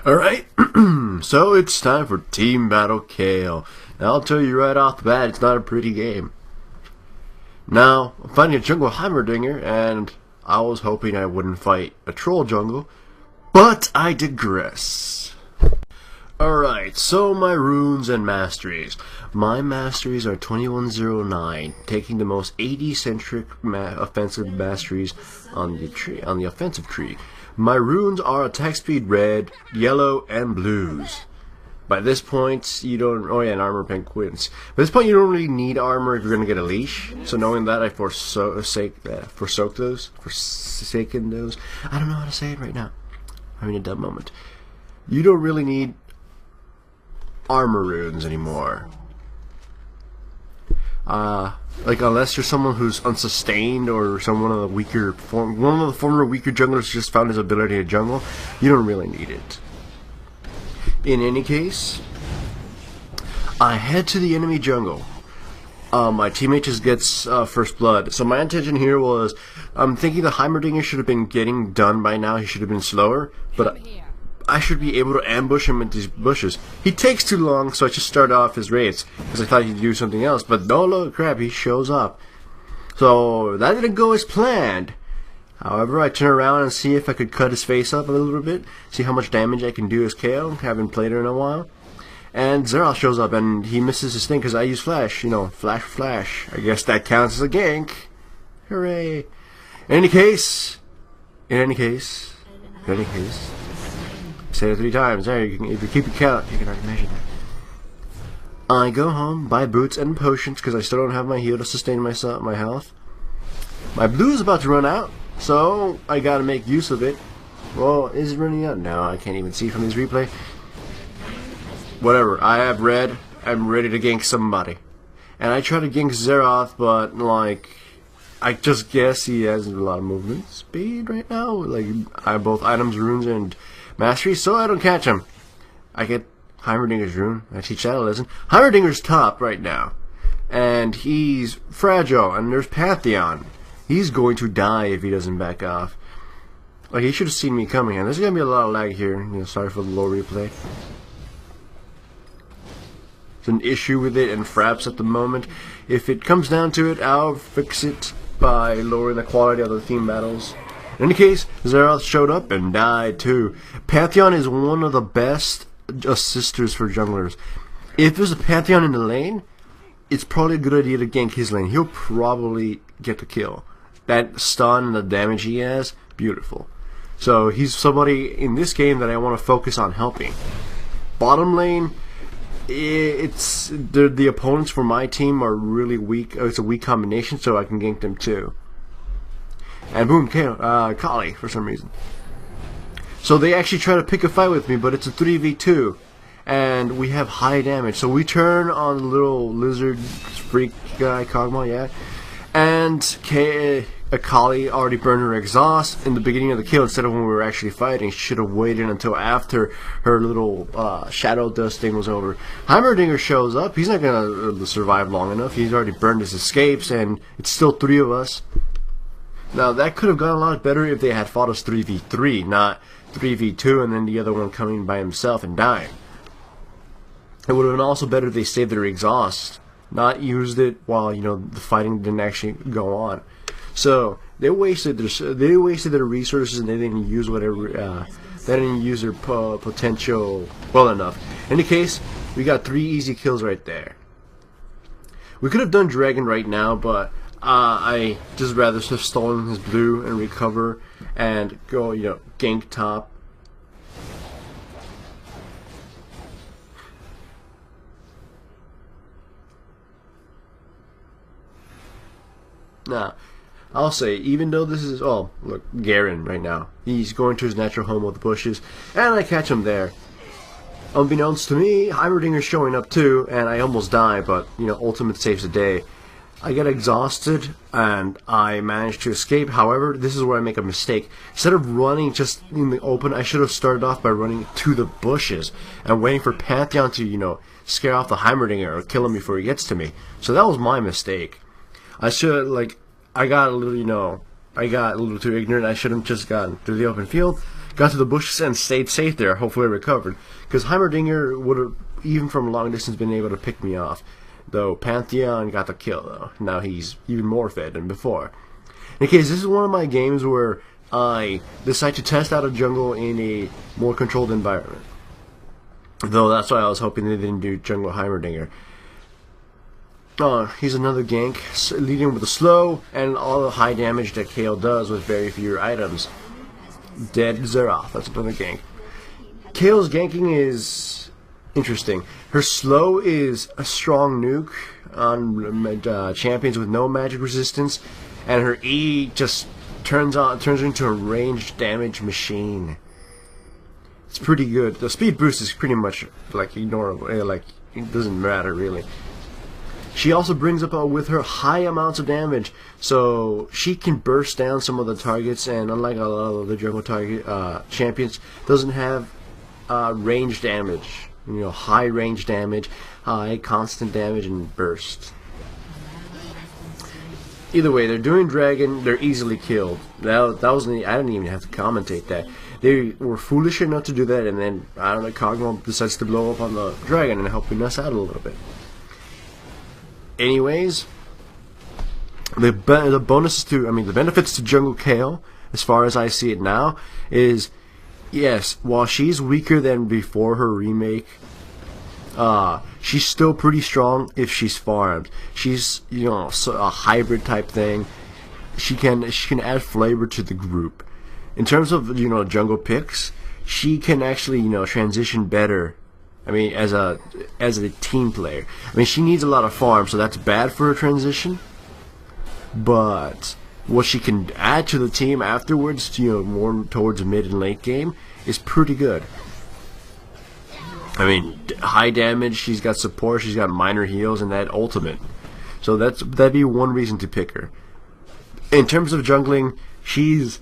Alright, so it's time for Team Battle KO. Now I'll tell you right off the bat, it's not a pretty game. Now, I'm fighting a jungle Heimerdinger, and I was hoping I wouldn't fight a troll jungle, but I digress. Alright, so my runes and masteries. My masteries are 2109, taking the most 80-centric offensive masteries on the offensive tree. My runes are attack speed red, yellow, and blues. By this point, you don't... Oh yeah, and armor penguins. By this point, you don't really need armor if you're going to get a leash. So knowing that, I forsaken those. I don't know how to say it right now. I'm having a dumb moment. You don't really need armor runes anymore. Like unless you're someone who's unsustained or one of the former weaker junglers just found his ability to jungle, you don't really need it. In any case, I head to the enemy jungle. My teammate just gets first blood. So my intention here was, I'm thinking the Heimerdinger should have been getting done by now. He should have been slower, but I should be able to ambush him in these bushes. He takes too long, so I just started off his raids because I thought he'd do something else. But no, look, crap, he shows up. So that didn't go as planned. However, I turn around and see if I could cut his face up a little bit, see how much damage I can do as KO. Haven't played it in a while. And Zeroth shows up, and he misses his thing because I use flash. You know, flash. I guess that counts as a gank. Hooray! In any case. Say it 3 times. There, if you keep it count, you can already measure that. I go home, buy boots and potions because I still don't have my heal to sustain my health. My blue is about to run out, so I gotta make use of it. Well, is it running out? No, I can't even see from this replay. Whatever, I have red. I'm ready to gank somebody. And I try to gank Zeroth, but like, I just guess he has a lot of movement speed right now. Like, I have both items, runes, and mastery, so I don't catch him. I get Heimerdinger's rune. I teach that a lesson. Heimerdinger's top right now, and he's fragile. And there's Pantheon. He's going to die if he doesn't back off. Like, he should have seen me coming. And there's gonna be a lot of lag here. You know, sorry for the low replay. It's an issue with it and Fraps at the moment. If it comes down to it, I'll fix it by lowering the quality of the theme battles. In any case, Zeroth showed up and died too. Pantheon is one of the best assisters for junglers. If there's a Pantheon in the lane, it's probably a good idea to gank his lane. He'll probably get the kill. That stun and the damage he has, beautiful. So he's somebody in this game that I want to focus on helping. Bottom lane, it's the opponents for my team are really weak. It's a weak combination, so I can gank them too. And boom, Kali for some reason. So they actually try to pick a fight with me, but it's a 3v2. And we have high damage. So we turn on the little lizard freak guy, Kog'Maw, yeah. And Kali already burned her exhaust in the beginning of the kill instead of when we were actually fighting. She should have waited until after her little shadow dust thing was over. Heimerdinger shows up. He's not going to survive long enough. He's already burned his escapes, and it's still 3 of us. Now, that could have gone a lot better if they had fought us 3v3, not 3v2 and then the other one coming by himself and dying. It would have been also better if they saved their exhaust, not used it while, you know, the fighting didn't actually go on. So, they wasted their resources and they didn't use their potential well enough. In any case, we got 3 easy kills right there. We could have done Dragon right now, but I just rather have stolen his blue and recover and go, you know, gank top. Now, I'll say, even though this is, oh, look, Garen right now. He's going to his natural home of the bushes, and I catch him there. Unbeknownst to me, Heimerdinger's showing up too, and I almost die, but, you know, ultimate saves the day. I get exhausted and I manage to escape. However, this is where I make a mistake. Instead of running just in the open, I should have started off by running to the bushes and waiting for Pantheon to, you know, scare off the Heimerdinger or kill him before he gets to me. So that was my mistake. I should, like, I got a little, you know, I got a little too ignorant. I should have just gotten through the open field, got to the bushes and stayed safe there. Hopefully I recovered. Because Heimerdinger would have, even from long distance, been able to pick me off. Though Pantheon got the kill, though. Now he's even more fed than before. In case, this is one of my games where I decide to test out a jungle in a more controlled environment. Though that's why I was hoping they didn't do jungle Heimerdinger. He's another gank, leading with the slow and all the high damage that Kayle does with very few items. Dead Xerath, that's another gank. Kayle's ganking is interesting. Her slow is a strong nuke on champions with no magic resistance, and her E just turns into a ranged damage machine. It's pretty good. The speed boost is pretty much like ignorable, like it doesn't matter really. She also brings up with her high amounts of damage, so she can burst down some of the targets, and unlike a lot of the jungle target champions, doesn't have range damage. You know, high range damage, high constant damage, and burst. Either way, they're doing dragon. They're easily killed. That wasn't. I didn't even have to commentate that. They were foolish enough to do that, and then I don't know. Kog'Maw decides to blow up on the dragon and helping us out a little bit. Anyways, the bonuses to, the benefits to Jungle Kayle, as far as I see it now, is, yes, while she's weaker than before her remake, she's still pretty strong if she's farmed. She's, a hybrid type thing. She can add flavor to the group. In terms of, jungle picks, she can actually, transition better. As a team player. She needs a lot of farm, so that's bad for her transition. But what she can add to the team afterwards, more towards mid and late game, is pretty good. High damage, she's got support, she's got minor heals, and that ultimate. So that'd be one reason to pick her. In terms of jungling, she's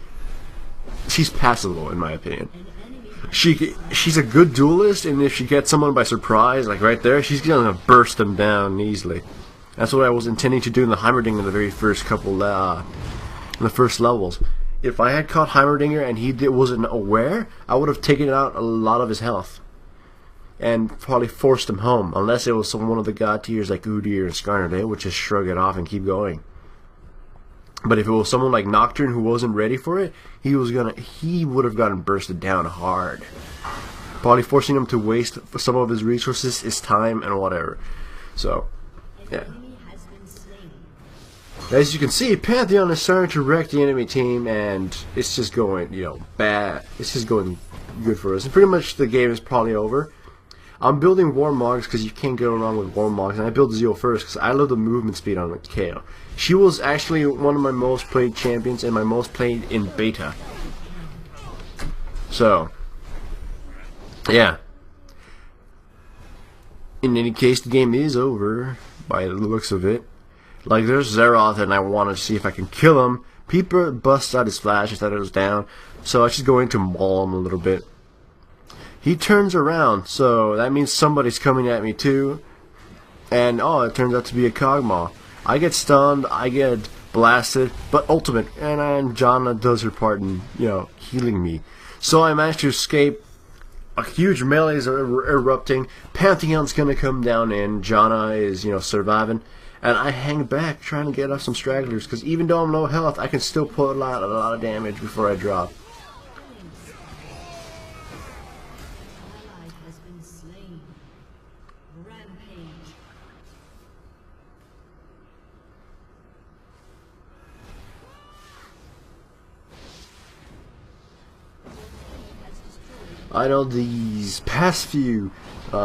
passable in my opinion. She's a good duelist, and if she gets someone by surprise, like right there, she's gonna burst them down easily. That's what I was intending to do in the Heimerdinger in the very first couple, in the first levels. If I had caught Heimerdinger and he wasn't aware, I would have taken out a lot of his health, and probably forced him home. Unless it was one of the god tiers like Udyr and Skarner, they would just shrug it off and keep going. But if it was someone like Nocturne who wasn't ready for it, he would have gotten bursted down hard. Probably forcing him to waste some of his resources, his time, and whatever. So, yeah. As you can see, Pantheon is starting to wreck the enemy team, and it's just going, bad. It's just going good for us. And pretty much the game is probably over. I'm building Warmogs because you can't go wrong with Warmogs, and I built Zeal first because I love the movement speed on Kayle. She was actually one of my most played champions and my most played in beta. So, yeah. In any case, the game is over by the looks of it. Like, there's Xerath, and I want to see if I can kill him. Peeper busts out his flash. I thought it was down, so I was just going to maul him a little bit. He turns around, so that means somebody's coming at me too. And it turns out to be a Kog'Maw. I get stunned, I get blasted, but ultimate, and Janna does her part in, healing me. So I managed to escape. A huge melee is erupting. Pantheon's gonna come down in. Janna is, surviving. And I hang back trying to get off some stragglers, because even though I'm low health, I can still put a lot of damage before I drop. I know these past few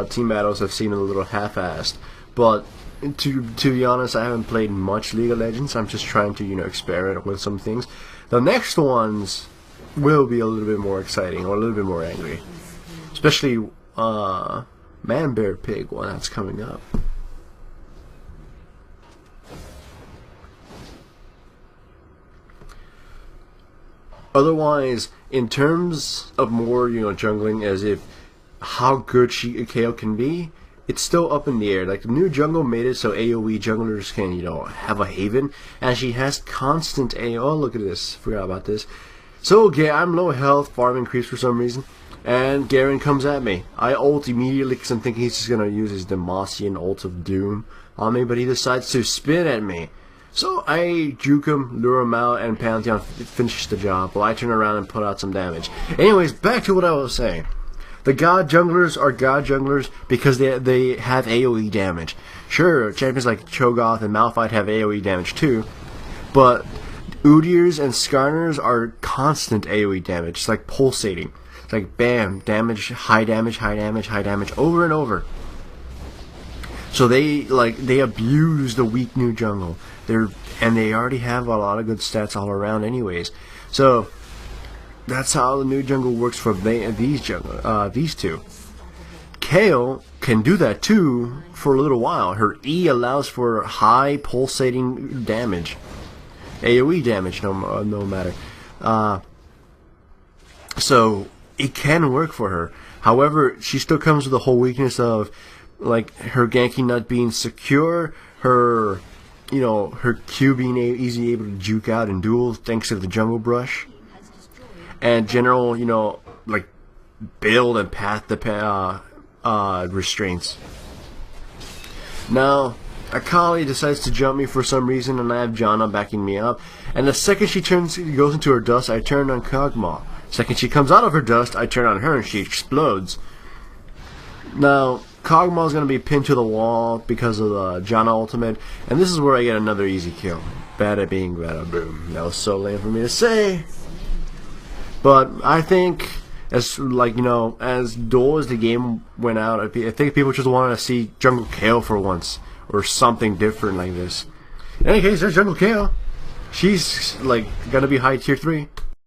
team battles have seemed a little half-assed, but to be honest, I haven't played much League of Legends. I'm just trying to experiment with some things. The next ones will be a little bit more exciting or a little bit more angry, especially Man Bear Pig one that's coming up. Otherwise, in terms of more, jungling, as if how good Kayle can be, it's still up in the air. Like, the new jungle made it so AoE junglers can, have a haven, and she has constant AoE. Oh, look at this. Forgot about this. So I'm low health, farming creeps for some reason, and Garen comes at me. I ult immediately because I'm thinking he's just gonna use his Demacian ult of doom on me, but he decides to spin at me. So I juke him, lure him out, and Pantheon finishes the job while I turn around and put out some damage. Anyways, back to what I was saying. The God junglers are God junglers because they have AoE damage. Sure, champions like Cho'Gath and Malphite have AoE damage too, but Udyrs and Skarners are constant AoE damage. It's like pulsating. It's like bam, damage, high damage, high damage, high damage, over and over. So they abuse the weak new jungle. They already have a lot of good stats all around anyways. So that's how the new jungle works for these two. Kayle can do that too for a little while. Her E allows for high pulsating damage. AoE damage, no matter. So it can work for her. However, she still comes with the whole weakness of like her ganking not being secure, her Q being easily able to juke out in duels thanks to the jungle brush, and general like build and path restraints. Now Akali decides to jump me for some reason, and I have Janna backing me up. And the second she goes into her dust, I turn on Kog'Maw. Second she comes out of her dust, I turn on her, and she explodes. Now Kog'Maw is going to be pinned to the wall because of the Janna ultimate, and this is where I get another easy kill. Bada bing, bada boom. That was so lame for me to say, but I think as dull as the game went out, I think people just wanted to see Jungle Kayle for once, or something different like this. In any case, there's Jungle Kayle. She's gonna be high tier 3.